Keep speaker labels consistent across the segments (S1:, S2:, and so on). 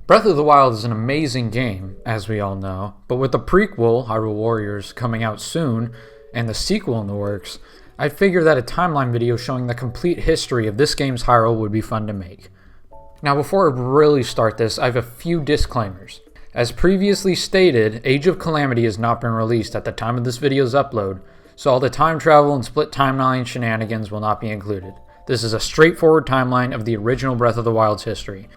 S1: Breath of the Wild is an amazing game, as we all know, but with the prequel, Hyrule Warriors, coming out soon, and the sequel in the works, I figured that a timeline video showing the complete history of this game's Hyrule would be fun to make. Now before I really start this, I have a few disclaimers. As previously stated, Age of Calamity has not been released at the time of this video's upload, so all the time travel and split timeline shenanigans will not be included. This is a straightforward timeline of the original Breath of the Wild's history.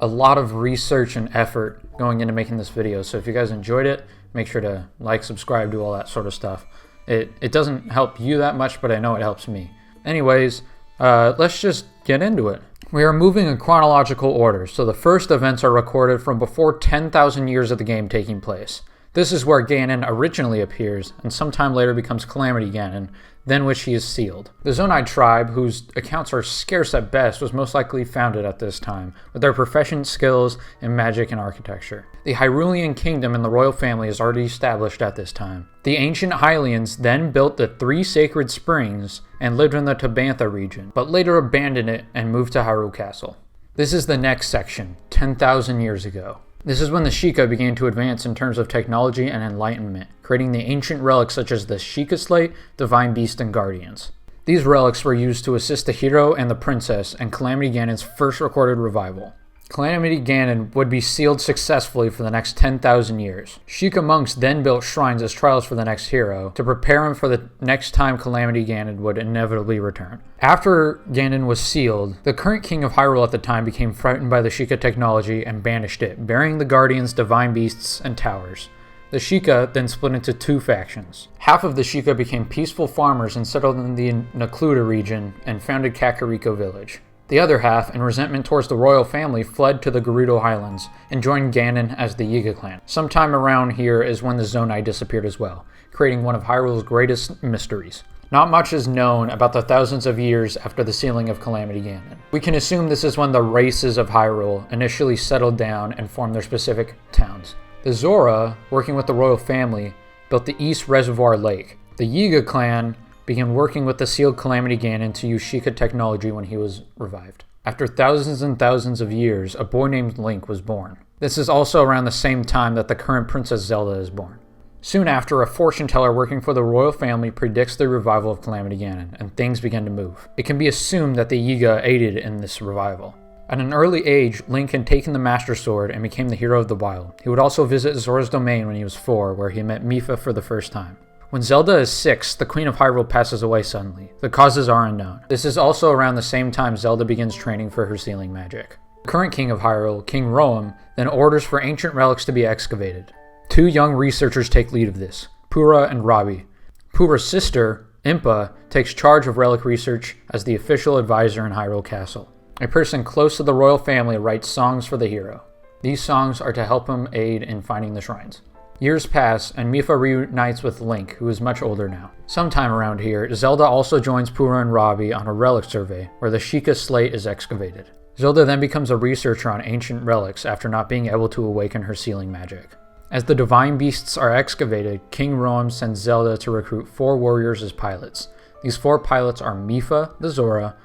S1: A lot of research and effort going into making this video, so if you guys enjoyed it, make sure to like, subscribe, do all that sort of stuff. It doesn't help you that much, but I know it helps me. Anyways, let's just get into it. We are moving in chronological order, so the first events are recorded from before 10,000 years of the game taking place. This is where Ganon originally appears, and sometime later becomes Calamity Ganon, than which he is sealed. The Zonai tribe, whose accounts are scarce at best, was most likely founded at this time, with their proficient skills in magic and architecture. The Hyrulean kingdom and the royal family is already established at this time. The ancient Hylians then built the 3 sacred springs and lived in the Tabantha region, but later abandoned it and moved to Hyrule Castle. This is the next section, 10,000 years ago. This is when the Sheikah began to advance in terms of technology and enlightenment, creating the ancient relics such as the Sheikah Slate, Divine Beast, and Guardians. These relics were used to assist the hero and the princess in Calamity Ganon's first recorded revival. Calamity Ganon would be sealed successfully for the next 10,000 years. Sheikah monks then built shrines as trials for the next hero to prepare him for the next time Calamity Ganon would inevitably return. After Ganon was sealed, the current king of Hyrule at the time became frightened by the Sheikah technology and banished it, burying the Guardians, Divine Beasts, and Towers. The Sheikah then split into 2 factions. Half of the Sheikah became peaceful farmers and settled in the Nakluda region and founded Kakariko village. The other half, in resentment towards the royal family, fled to the Gerudo Highlands and joined Ganon as the Yiga clan. Sometime around here is when the Zonai disappeared as well, creating one of Hyrule's greatest mysteries. Not much is known about the thousands of years after the sealing of Calamity Ganon. We can assume this is when the races of Hyrule initially settled down and formed their specific towns. The Zora, working with the royal family, built the East Reservoir Lake. The Yiga clan began working with the sealed Calamity Ganon to use Sheikah technology when he was revived. After thousands and thousands of years, a boy named Link was born. This is also around the same time that the current Princess Zelda is born. Soon after, a fortune teller working for the royal family predicts the revival of Calamity Ganon, and things begin to move. It can be assumed that the Yiga aided in this revival. At an early age, Link had taken the Master Sword and became the hero of the wild. He would also visit Zora's domain when he was 4, where he met Mipha for the first time. When Zelda is 6, the Queen of Hyrule passes away suddenly. The causes are unknown. This is also around the same time Zelda begins training for her sealing magic. The current king of Hyrule, King Roam, then orders for ancient relics to be excavated. 2 young researchers take lead of this, Purah and Rabi. Purah's sister, Impa, takes charge of relic research as the official advisor in Hyrule Castle. A person close to the royal family writes songs for the hero. These songs are to help him aid in finding the shrines. Years pass, and Mipha reunites with Link, who is much older now. Sometime around here, Zelda also joins Purah and Rabi on a relic survey, where the Sheikah Slate is excavated. Zelda then becomes a researcher on ancient relics after not being able to awaken her sealing magic. As the Divine Beasts are excavated, King Roam sends Zelda to recruit 4 warriors as pilots. These 4 pilots are Mipha, the Zora,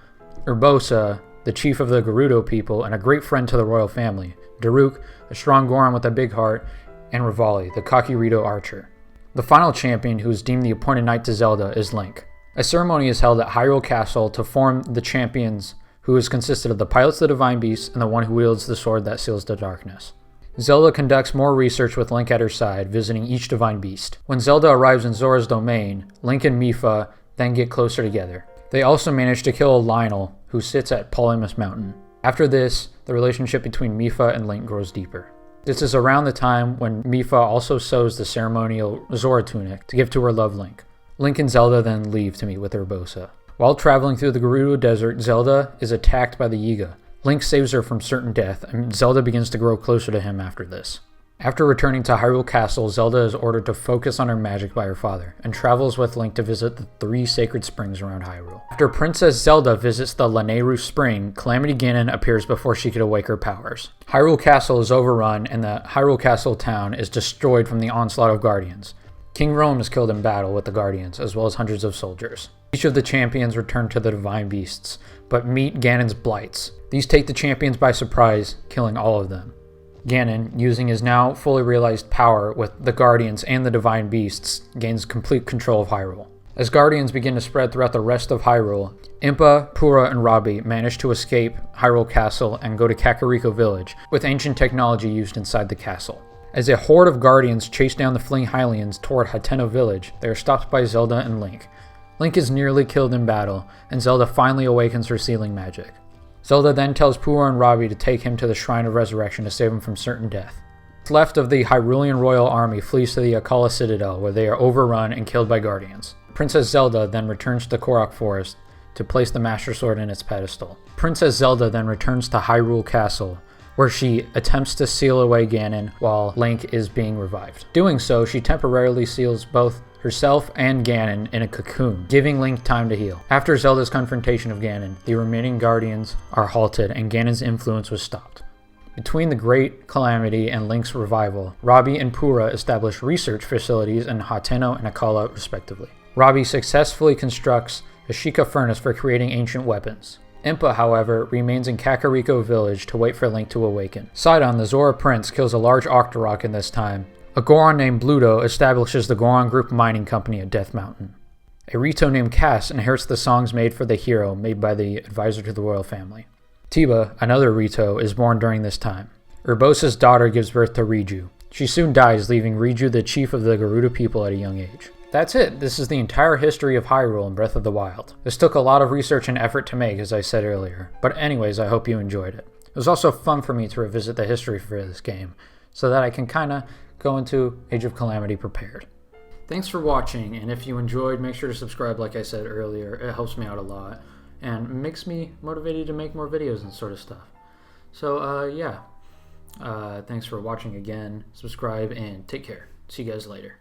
S1: Urbosa, the chief of the Gerudo people and a great friend to the royal family, Daruk, a strong Goron with a big heart, and Revali, the Kakirito archer. The final champion, who is deemed the appointed knight to Zelda, is Link. A ceremony is held at Hyrule Castle to form the champions, who is consisted of the pilots of the Divine Beasts and the one who wields the sword that seals the darkness. Zelda conducts more research with Link at her side, visiting each Divine Beast. When Zelda arrives in Zora's domain, Link and Mipha then get closer together. They also manage to kill Lionel, who sits at Polymus Mountain. After this, the relationship between Mipha and Link grows deeper. This is around the time when Mipha also sews the ceremonial Zora tunic to give to her love Link. Link and Zelda then leave to meet with Urbosa. While traveling through the Gerudo Desert, Zelda is attacked by the Yiga. Link saves her from certain death, and Zelda begins to grow closer to him after this. After returning to Hyrule Castle, Zelda is ordered to focus on her magic by her father, and travels with Link to visit the 3 sacred springs around Hyrule. After Princess Zelda visits the Lanayru Spring, Calamity Ganon appears before she could awake her powers. Hyrule Castle is overrun, and the Hyrule Castle town is destroyed from the onslaught of Guardians. King Roam is killed in battle with the Guardians, as well as hundreds of soldiers. Each of the champions return to the Divine Beasts, but meet Ganon's Blights. These take the champions by surprise, killing all of them. Ganon, using his now fully realized power with the Guardians and the Divine Beasts, gains complete control of Hyrule. As Guardians begin to spread throughout the rest of Hyrule, Impa, Purah, and Robbie manage to escape Hyrule Castle and go to Kakariko Village, with ancient technology used inside the castle. As a horde of Guardians chase down the fleeing Hylians toward Hateno Village, they are stopped by Zelda and Link. Link is nearly killed in battle, and Zelda finally awakens her sealing magic. Zelda then tells Purah and Robbie to take him to the Shrine of Resurrection to save him from certain death. What's left of the Hyrulean royal army flees to the Akkala Citadel, where they are overrun and killed by Guardians. Princess Zelda then returns to Korok Forest to place the Master Sword in its pedestal. Princess Zelda then returns to Hyrule Castle, where she attempts to seal away Ganon while Link is being revived. Doing so, she temporarily seals both herself and Ganon in a cocoon, giving Link time to heal. After Zelda's confrontation of Ganon, the remaining Guardians are halted and Ganon's influence was stopped. Between the Great Calamity and Link's revival, Robbie and Purah establish research facilities in Hateno and Akkala respectively. Robbie successfully constructs a Sheikah furnace for creating ancient weapons. Impa, however, remains in Kakariko Village to wait for Link to awaken. Sidon, the Zora Prince, kills a large Octorok in this time. A Goron named Bluto establishes the Goron Group Mining Company at Death Mountain. A Rito named Cass inherits the songs made for the hero made by the advisor to the royal family. Tiba, another Rito, is born during this time. Urbosa's daughter gives birth to Riju. She soon dies, leaving Riju the chief of the Gerudo people at a young age. That's it. This is the entire history of Hyrule in Breath of the Wild. This took a lot of research and effort to make, as I said earlier. But anyways, I hope you enjoyed it. It was also fun for me to revisit the history for this game, so that I can kind of go into Age of Calamity prepared. Thanks for watching, and if you enjoyed, make sure to subscribe like I said earlier. It helps me out a lot, and makes me motivated to make more videos and sort of stuff. So, yeah. Thanks for watching again. Subscribe, and take care. See you guys later.